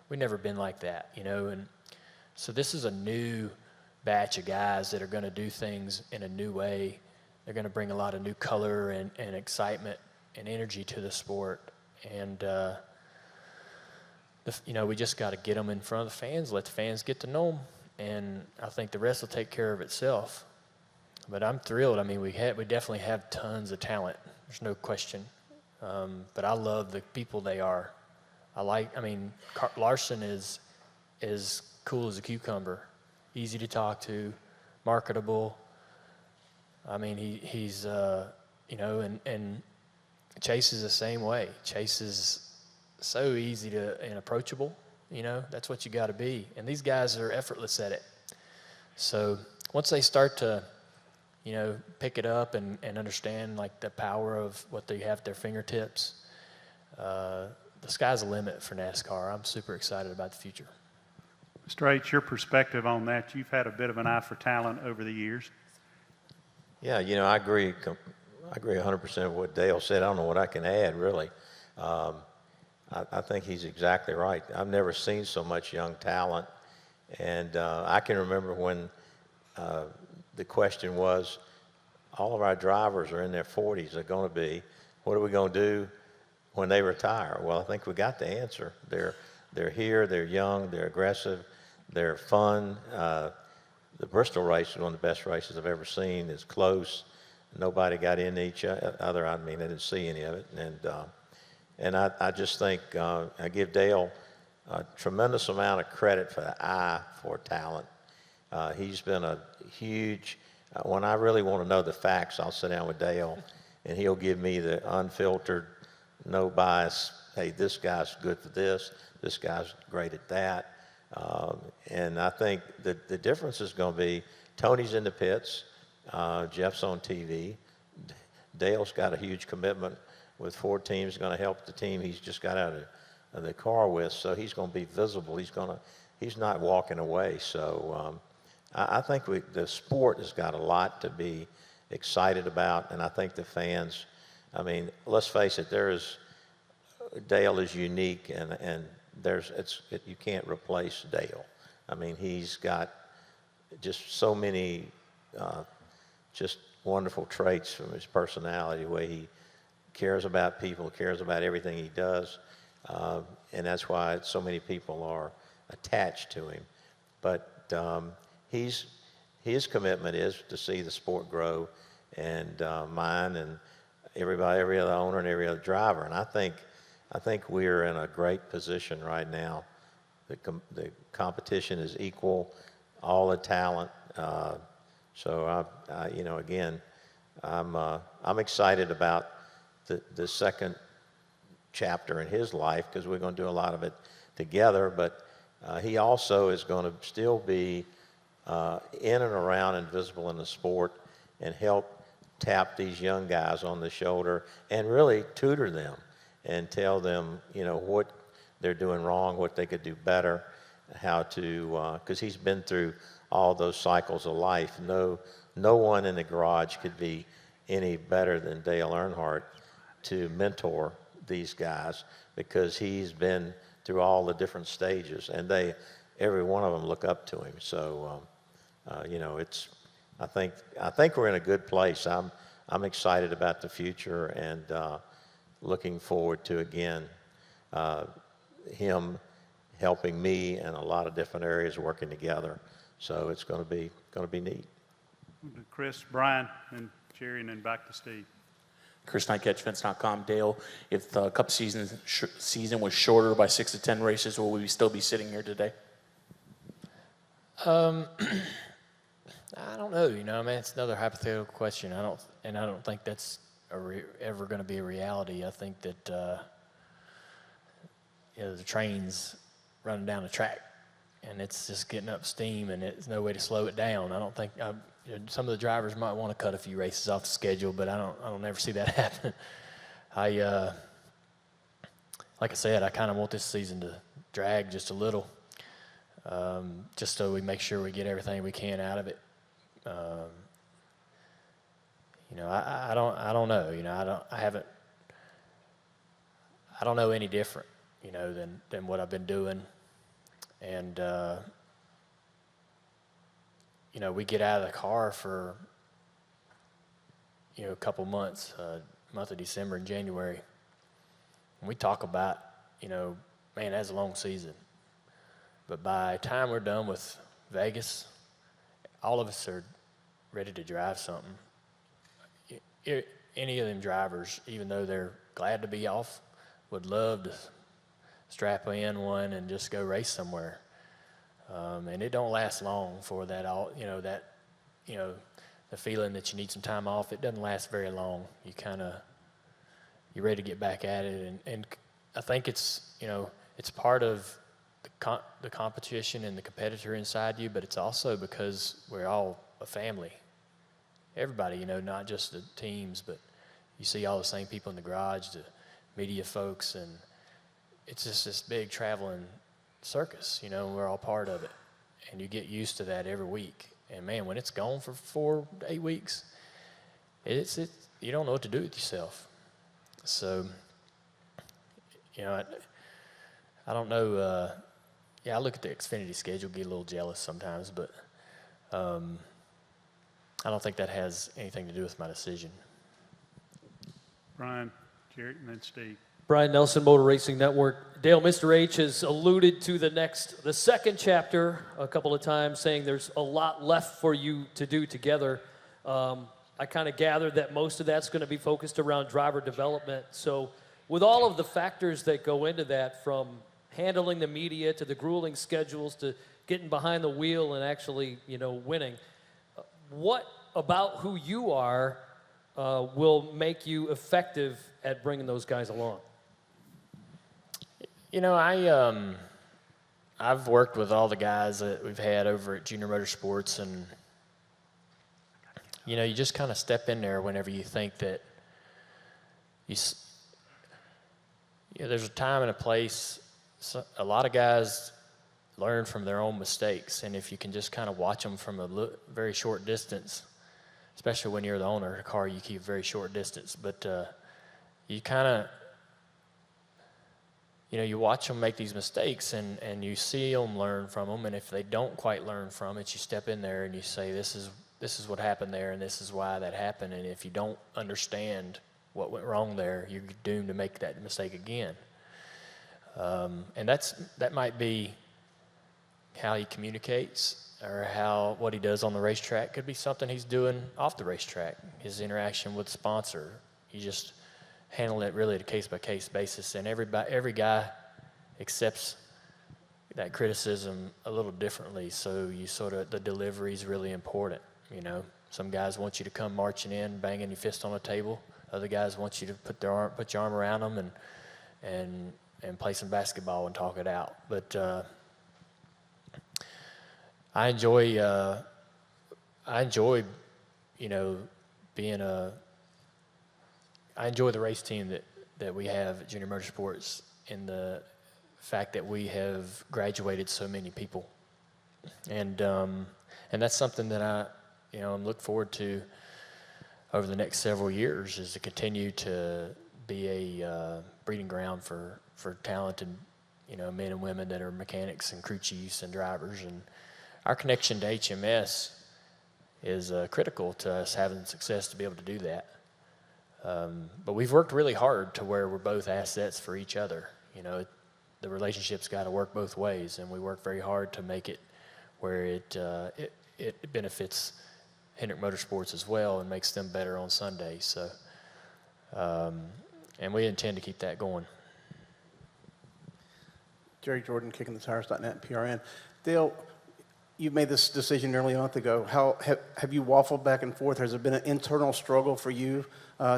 Speaker 1: never been like that, and so this is a new batch of guys that are going to do things in a new way. They're going to bring a lot of new color and excitement and energy to the sport, and we just got to get them in front of the fans, let the fans get to know them, and I think the rest will take care of itself. But I'm thrilled. I mean, we definitely have tons of talent. There's no question. But I love the people they are. Larson is as cool as a cucumber, easy to talk to, marketable. I mean, he's and Chase is the same way. Chase is so easy and approachable. That's what you got to be. And these guys are effortless at it. So once they start to, pick it up and understand like the power of what they have at their fingertips, the sky's the limit for NASCAR. I'm super excited about the future.
Speaker 2: Mr. H, your perspective on that, you've had a bit of an eye for talent over the years.
Speaker 3: Yeah, I agree 100% with what Dale said. I don't know what I can add, really. I think he's exactly right. I've never seen so much young talent. And I can remember when the question was, all of our drivers are in their 40s. They're going to be. What are we going to do when they retire? Well, I think we got the answer. They're here. They're young. They're aggressive. They're fun. The Bristol race is one of the best races I've ever seen. It's close. Nobody got in each other. I mean, I didn't see any of it. And I just think I give Dale a tremendous amount of credit for the eye for talent. He's been a huge, when I really want to know the facts, I'll sit down with Dale and he'll give me the unfiltered, no bias, hey, this guy's good for this guy's great at that. And I think the difference is going to be Tony's in the pits, Jeff's on TV, Dale's got a huge commitment with 4 teams, going to help the team he's just got out of the car with, so he's going to be visible. He's not walking away. So I think the sport has got a lot to be excited about, and I think the fans. I mean, let's face it. Dale is unique, and you can't replace Dale. I mean, he's got just so many just wonderful traits from his personality, the way he cares about people, cares about everything he does, and that's why so many people are attached to him. But his commitment is to see the sport grow, and mine and every other owner and every other driver. And I think we're in a great position right now. The competition is equal, all the talent. So again, I'm excited about the second chapter in his life because we're going to do a lot of it together. But he also is going to still be in and around and visible in the sport and help tap these young guys on the shoulder and really tutor them and tell them, what they're doing wrong, what they could do better, how to, because he's been through all those cycles of life. No one in the garage could be any better than Dale Earnhardt to mentor these guys because he's been through all the different stages, and every one of them look up to him. So, I think we're in a good place. I'm excited about the future and looking forward to again him helping me in a lot of different areas working together. So it's going to be neat.
Speaker 2: Chris, Brian, and Jerry, and then back to Steve.
Speaker 13: Chris Knight, CatchFence.com. Dale, if the Cup season was shorter by 6 to 10 races, will we still be sitting here today?
Speaker 1: I don't know. You know, I mean, it's another hypothetical question. I don't think that's ever going to be a reality. I think that the train's running down the track, and it's just getting up steam, and there's no way to slow it down. I don't think some of the drivers might want to cut a few races off the schedule, but I don't ever see that happen. Like I said, I kind of want this season to drag just a little, just so we make sure we get everything we can out of it. I don't know. I don't know any different, than what I've been doing. And, we get out of the car for, a couple months, month of December and January. And we talk about, man, that's a long season. But by the time we're done with Vegas, all of us are ready to drive something. Any of them drivers, even though they're glad to be off, would love to strap in one and just go race somewhere. And it don't last long for that the feeling that you need some time off. It doesn't last very long. You're ready to get back at it. And I think it's part of the competition and the competitor inside you, but it's also because we're all a family. Everybody, not just the teams, but you see all the same people in the garage, the media folks, and it's just this big traveling circus, and we're all part of it. And you get used to that every week. And man, when it's gone for 4 to 8 weeks, you don't know what to do with yourself. So, I don't know. I look at the Xfinity schedule, get a little jealous sometimes, but I don't think that has anything to do with my decision.
Speaker 2: Brian, Jerry, and then Steve.
Speaker 14: Brian Nelson, Motor Racing Network. Dale, Mr. H has alluded to the second chapter a couple of times, saying there's a lot left for you to do together. I kind of gathered that most of that's going to be focused around driver development. So with all of the factors that go into that, from handling the media to the grueling schedules to getting behind the wheel and actually, winning, what about who you are will make you effective at bringing those guys along?
Speaker 1: I've worked with all the guys that we've had over at Junior Motorsports, and you just kind of step in there whenever you think that there's a time and a place. So a lot of guys learn from their own mistakes, and if you can just kind of watch them from a very short distance, especially when you're the owner of a car, you keep a very short distance, but you kind of you watch them make these mistakes, and you see them learn from them, and if they don't quite learn from it, you step in there and you say, this is what happened there, and this is why that happened, and if you don't understand what went wrong there, you're doomed to make that mistake again. And that might be how he communicates, or what he does on the racetrack. Could be something he's doing off the racetrack, his interaction with the sponsor. You just handle it really at a case-by-case basis, and every guy accepts that criticism a little differently, so the delivery is really important. Some guys want you to come marching in, banging your fist on the table. Other guys want you to put your arm around them and play some basketball and talk it out. But I enjoy I enjoy the race team that we have at Junior Motorsports, and the fact that we have graduated so many people, and that's something that I'm looking forward to over the next several years, is to continue to be a breeding ground for talented men and women that are mechanics and crew chiefs and drivers. And our connection to HMS is critical to us having success to be able to do that. But we've worked really hard to where we're both assets for each other. the relationship's got to work both ways, and we work very hard to make it where it benefits Hendrick Motorsports as well and makes them better on Sundays. So, and we intend to keep that going.
Speaker 15: Jerry Jordan, KickingTheTires.net and PRN. Dale, you made this decision nearly a month ago. How have you waffled back and forth? Has there been an internal struggle for you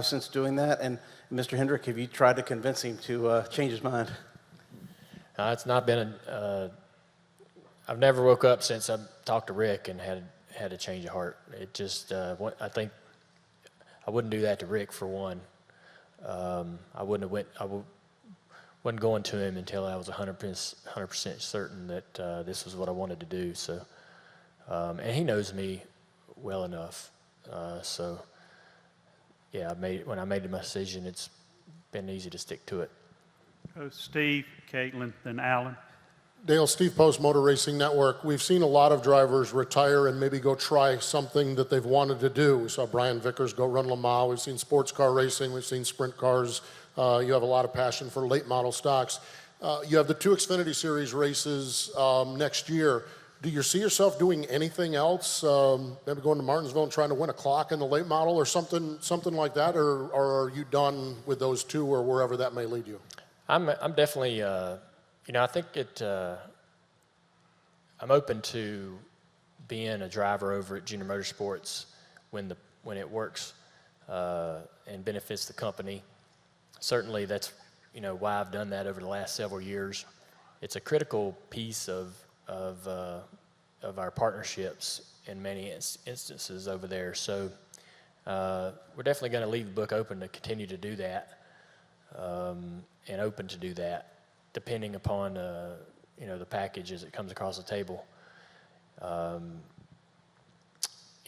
Speaker 15: since doing that? And Mr. Hendrick, have you tried to convince him to change his mind?
Speaker 1: It's not been I've never woke up since I talked to Rick and had a change of heart. It just, I think I wouldn't do that to Rick for one. I wasn't going to him until I was 100% certain that this was what I wanted to do. So, and he knows me well enough. So, yeah, when I made the decision, it's been easy to stick to it.
Speaker 2: Steve, Caitlin, then Alan.
Speaker 16: Dale, Steve Post, Motor Racing Network. We've seen a lot of drivers retire and maybe go try something that they've wanted to do. We saw Brian Vickers go run Le Mans. We've seen sports car racing. We've seen sprint cars. You have a lot of passion for late model stocks. You have the 2 Xfinity Series races next year. Do you see yourself doing anything else? Maybe going to Martinsville and trying to win a clock in the late model or something like that? Or are you done with those 2 or wherever that may lead you?
Speaker 1: I'm definitely, I think I'm open to being a driver over at Junior Motorsports when it works and benefits the company. Certainly, that's why I've done that over the last several years. It's a critical piece of our partnerships in many instances over there. So we're definitely going to leave the book open to continue to do that. And open to do that, depending upon the package as it comes across the table.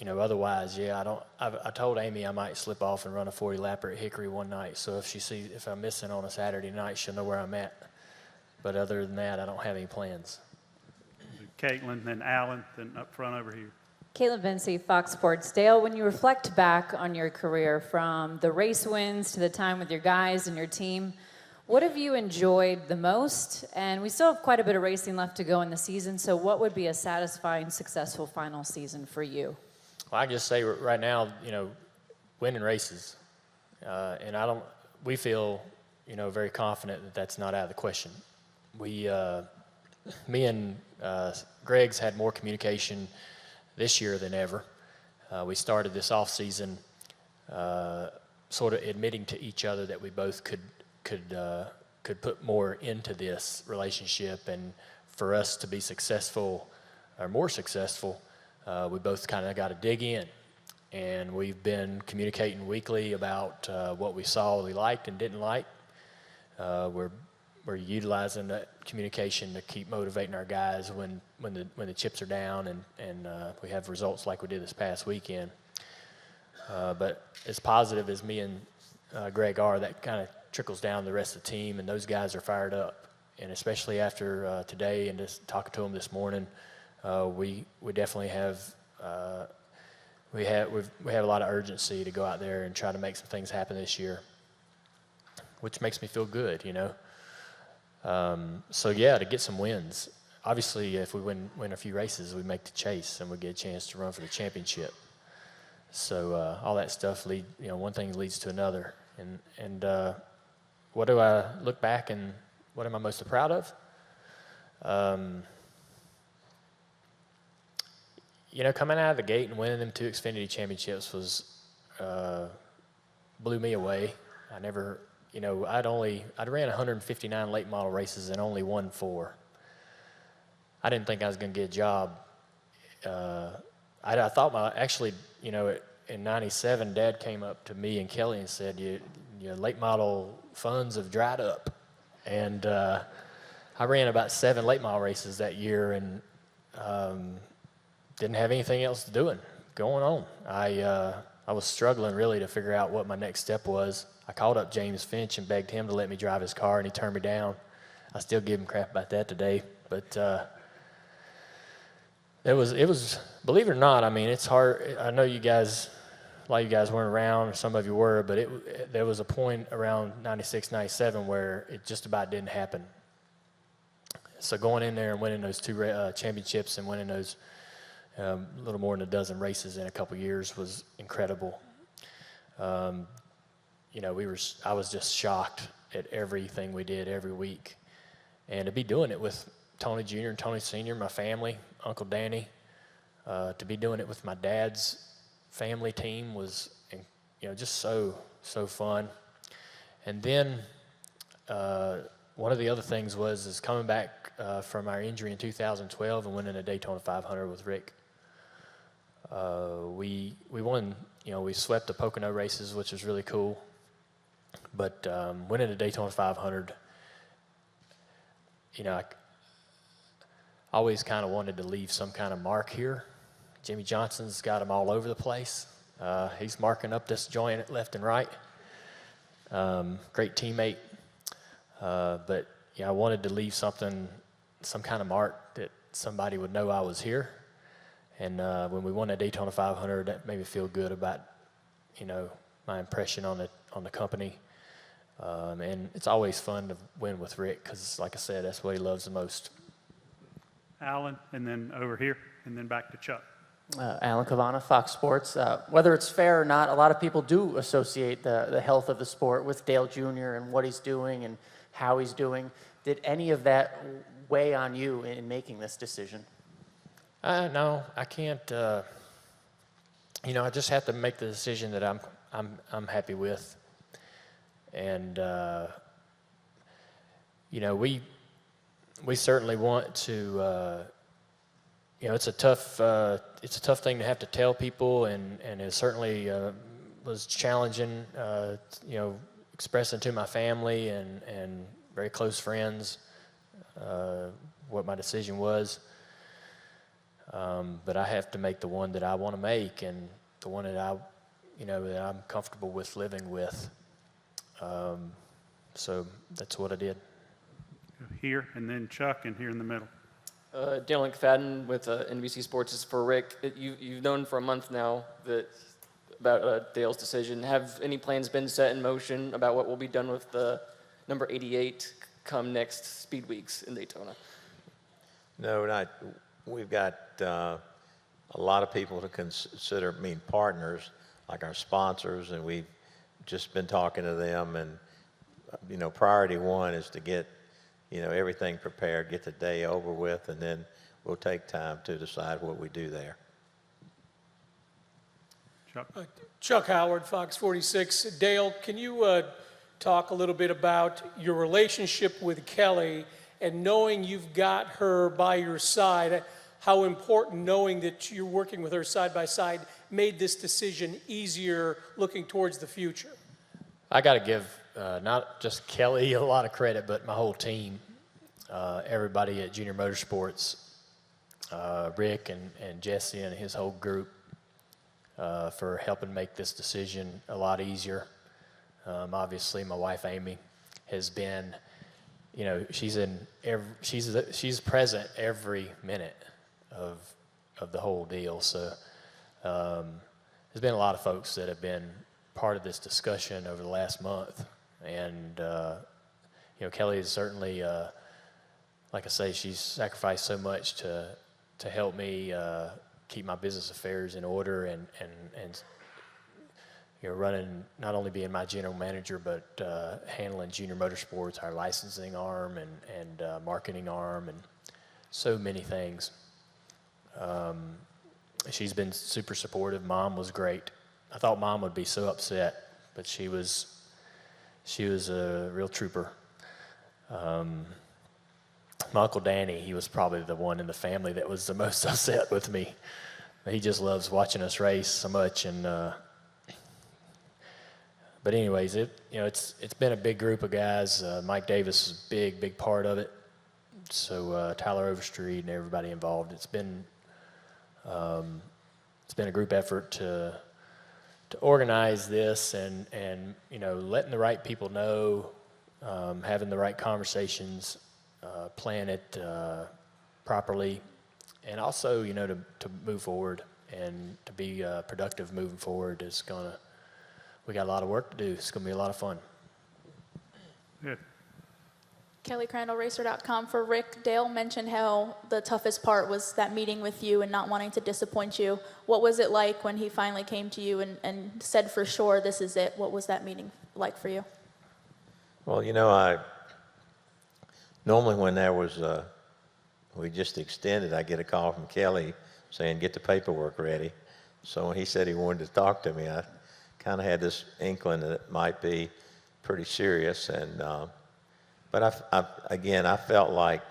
Speaker 1: Otherwise, yeah, I told Amy I might slip off and run a 40 lapper at Hickory one night. So if I'm missing on a Saturday night, she'll know where I'm at. But other than that, I don't have any plans.
Speaker 2: Caitlin, then Alan, then up front over here.
Speaker 17: Caitlin Vinci, Fox Sports. Dale, when you reflect back on your career from the race wins to the time with your guys and your team, what have you enjoyed the most? And we still have quite a bit of racing left to go in the season, so what would be a satisfying, successful final season for you?
Speaker 1: Well, I just say right now, winning races. And we feel, very confident that that's not out of the question. Me and Greg's had more communication this year than ever. We started this off season sort of admitting to each other that we both could put more into this relationship, and for us to be successful or more successful, we both kind of got to dig in. And we've been communicating weekly about what we saw we liked and didn't like. We're utilizing that communication to keep motivating our guys when the chips are down and we have results like we did this past weekend. But as positive as me and Greg are, that kind of trickles down the rest of the team, and those guys are fired up. And especially after today and just talking to them this morning, we definitely have we have a lot of urgency to go out there and try to make some things happen this year, which makes me feel good, So yeah, to get some wins. Obviously, if we win a few races, we make the chase and we get a chance to run for the championship. So all that stuff one thing leads to another. And what do I look back and what am I most proud of? Coming out of the gate and winning them 2 Xfinity championships blew me away. I never, I ran 159 late model races and only won 4. I didn't think I was going to get a job. I thought in '97, Dad came up to me and Kelly and said, your late model funds have dried up. And I ran about 7 late model races that year and didn't have anything else going on. I was struggling really to figure out what my next step was. I called up James Finch and begged him to let me drive his car, and he turned me down. I still give him crap about that today. But it was, believe it or not, it's hard. I know a lot of you guys weren't around, or some of you were, but there was a point around 96, 97 where it just about didn't happen. So going in there and winning those two championships and winning those little more than a dozen races in a couple years was incredible. You know, I was just shocked at everything we did every week. And to be doing it with Tony Jr. and Tony Sr., my family, Uncle Danny, to be doing it with my dad's family team was, you know, just so fun. And then one of the other things is coming back from our injury in 2012 and winning a Daytona 500 with Rick. We won, you know, we swept the Pocono races, which was really cool. But winning the Daytona 500, you know, I always kind of wanted to leave some kind of mark here. Jimmy Johnson's got them all over the place. He's marking up this joint left and right. Great teammate. But yeah, I wanted to leave some kind of mark that somebody would know I was here. And when we won that Daytona 500, that made me feel good about, you know, my impression on the company. And it's always fun to win with Rick because, like I said, that's what he loves the most.
Speaker 2: Alan, and then over here, and then back to Chuck.
Speaker 13: Alan Cavana, Fox Sports. Whether it's fair or not, a lot of people do associate the health of the sport with Dale Jr. and what he's doing and how he's doing. Did any of that weigh on you in making this decision?
Speaker 1: No, I can't. You know, I just have to make the decision that I'm happy with. And you know, we certainly want to. You know, it's a tough thing to have to tell people, and it certainly was challenging. You know, expressing to my family and very close friends what my decision was. But I have to make the one that I want to make, and the one that that I'm comfortable with living with. So that's what I did.
Speaker 2: Here, and then Chuck, and here in the middle.
Speaker 18: Dale McFadden with NBC Sports is for Rick. You've known for a month now about Dale's decision. Have any plans been set in motion about what will be done with the number 88 come next Speed Weeks in Daytona?
Speaker 3: No, not. We've got a lot of people to consider, partners, like our sponsors, and we've just been talking to them. And, you know, priority one is to get, you know, everything prepared, get the day over with, and then we'll take time to decide what we do there.
Speaker 2: Chuck.
Speaker 19: Chuck Howard, Fox 46. Dale, can you talk a little bit about your relationship with Kelly and knowing you've got her by your side, how important knowing that you're working with her side by side made this decision easier looking towards the future?
Speaker 1: I got to give not just Kelly a lot of credit, but my whole team, everybody at Junior Motorsports, Rick and Jesse and his whole group for helping make this decision a lot easier. Obviously, my wife Amy has been, you know, she's present every minute of the whole deal. So there's been a lot of folks that have been part of this discussion over the last month, and you know, Kelly is certainly, like I say, she's sacrificed so much to help me keep my business affairs in order, and you know, running, not only being my general manager, but handling Junior Motorsports, our licensing arm and marketing arm, and so many things. She's been super supportive. Mom was great. I thought Mom would be so upset, but she was a real trooper. My Uncle Danny, he was probably the one in the family that was the most upset with me. He just loves watching us race so much, and but anyways, it's been a big group of guys. Mike Davis is a big part of it. So Tyler Overstreet and everybody involved. It's been a group effort to organize this, and you know, letting the right people know, having the right conversations, plan it properly, and also, you know, to move forward and to be productive moving forward is we got a lot of work to do. It's gonna be a lot of fun.
Speaker 2: Good.
Speaker 20: Kelly Crandall, Racer.com. For Rick, Dale mentioned how the toughest part was that meeting with you and not wanting to disappoint you. What was it like when he finally came to you and said for sure, this is it? What was that meeting like for you?
Speaker 3: Well, you know, normally when there was, we just extended, I get a call from Kelly saying, get the paperwork ready. So when he said he wanted to talk to me, I kind of had this inkling that it might be pretty serious. And but again, I felt like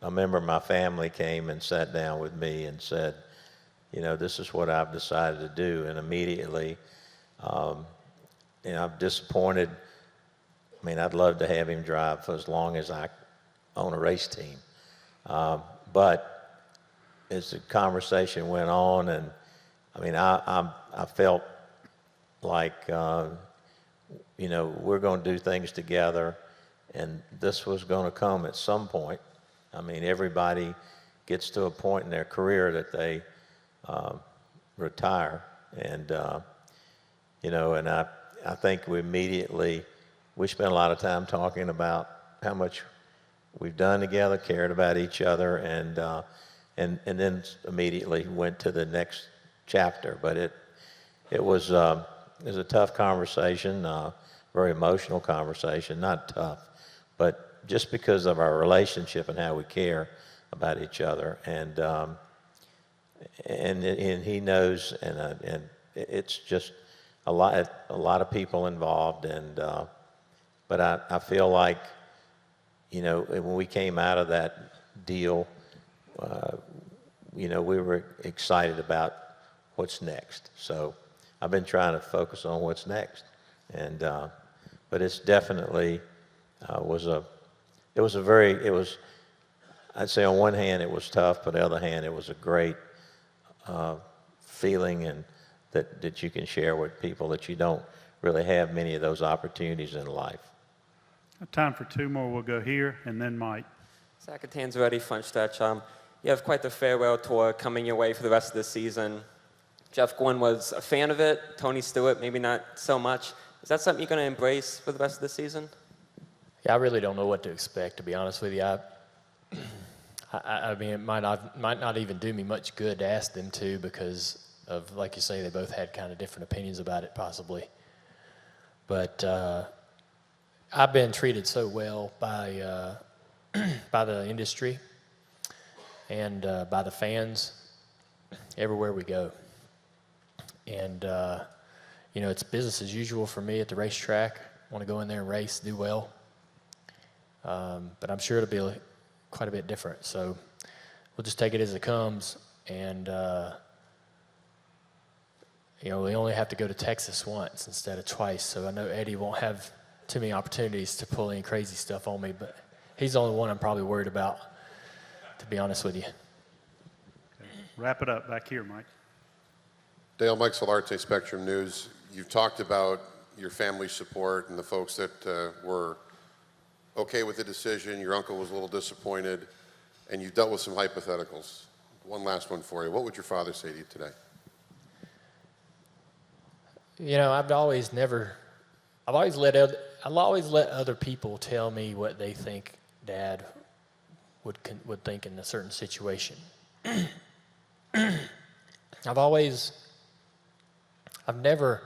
Speaker 3: a member of my family came and sat down with me and said, you know, this is what I've decided to do. And immediately, you know, I'm disappointed. I mean, I'd love to have him drive for as long as I own a race team. But as the conversation went on, and I mean, I felt like, you know, we're going to do things together, and this was going to come at some point. I mean, everybody gets to a point in their career that they retire, and you know, and I think we spent a lot of time talking about how much we've done together, cared about each other, and then immediately went to the next chapter. But it was a tough conversation, very emotional conversation, not tough, but just because of our relationship and how we care about each other, and he knows, and it's just a lot of people involved, and but I feel like, you know, when we came out of that deal, you know, we were excited about what's next. So I've been trying to focus on what's next, and but it's definitely I'd say on one hand it was tough, but on the other hand it was a great feeling, and that you can share with people that you don't really have many of those opportunities in life.
Speaker 2: Time for two more. We'll go here, and then Mike.
Speaker 21: Zach Tanzarelli, front stretch. You have quite the farewell tour coming your way for the rest of the season. Jeff Gordon was a fan of it. Tony Stewart, maybe not so much. Is that something you're going to embrace for the rest of the season?
Speaker 14: Yeah, I really don't know what to expect, to be honest with you. I mean, it might not even do me much good to ask them to, because of, like you say, they both had kind of different opinions about it, possibly. But I've been treated so well by by the industry and by the fans everywhere we go. And, you know, it's business as usual for me at the racetrack. I want to go in there and race, do well. But I'm sure it'll be quite a bit different. So we'll just take it as it comes. And, you know, we only have to go to Texas once instead of twice. So I know Eddie won't have too many opportunities to pull any crazy stuff on me. But he's the only one I'm probably worried about, to be honest with you.
Speaker 2: Okay. Wrap it up back here, Mike.
Speaker 16: Dale, Mike Solarte, Spectrum News. You've talked about your family support and the folks that were okay with the decision. Your uncle was a little disappointed, and you've dealt with some hypotheticals. One last one for you. What would your father say to you today?
Speaker 14: You know, I've always let other people tell me what they think Dad would think in a certain situation. I never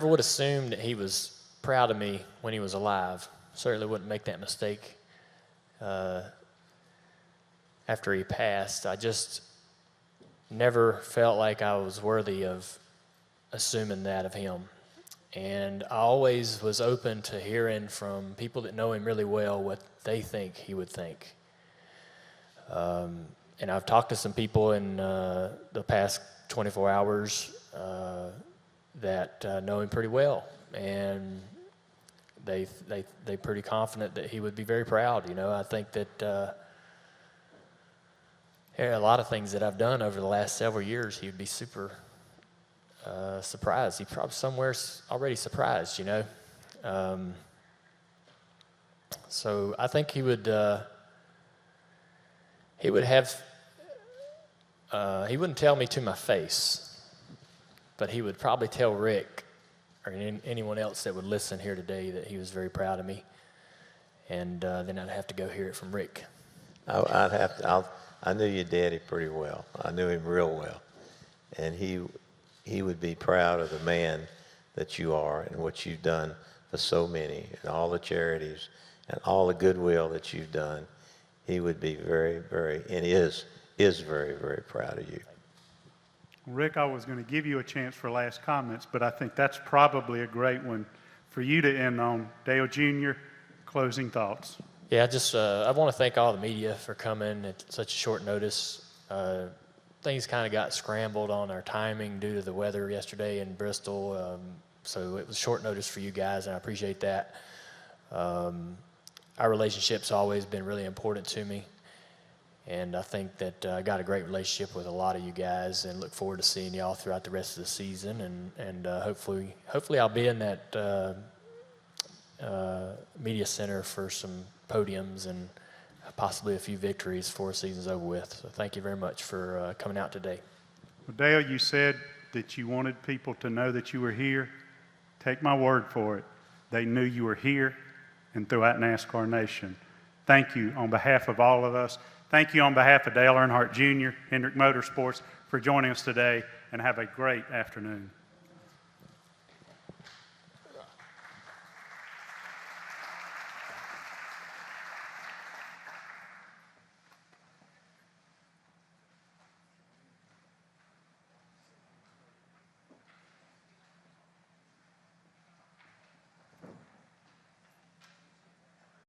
Speaker 14: would assume that he was proud of me when he was alive. Certainly wouldn't make that mistake after he passed. I just never felt like I was worthy of assuming that of him. And I always was open to hearing from people that know him really well what they think he would think. And I've talked to some people in the past 24 hours that know him pretty well, and they're pretty confident that he would be very proud. You know, I think that there are a lot of things that I've done over the last several years. He would be super surprised. He's probably somewhere already surprised, you know. So I think he would have. He wouldn't tell me to my face, but he would probably tell Rick or anyone else that would listen here today that he was very proud of me.
Speaker 1: and then I'd have to go hear it from Rick.
Speaker 3: I knew your daddy pretty well. I knew him real well. And he would be proud of the man that you are and what you've done for so many and all the charities and all the goodwill that you've done. He would be very, very, and is very, very proud of you.
Speaker 2: Rick, I was going to give you a chance for last comments, but I think that's probably a great one for you to end on. Dale Jr., closing thoughts.
Speaker 1: Yeah, I want to thank all the media for coming at such short notice. Things kind of got scrambled on our timing due to the weather yesterday in Bristol, so it was short notice for you guys, and I appreciate that. Our relationship's always been really important to me, and I think that I got a great relationship with a lot of you guys, and look forward to seeing y'all throughout the rest of the season, and hopefully I'll be in that media center for some podiums and possibly a few victories before the season's over with. So thank you very much for coming out today.
Speaker 2: Well, Dale, you said that you wanted people to know that you were here. Take my word for it. They knew you were here and throughout NASCAR Nation. Thank you on behalf of all of us. Thank you on behalf of Dale Earnhardt Jr., Hendrick Motorsports, for joining us today, and have a great afternoon.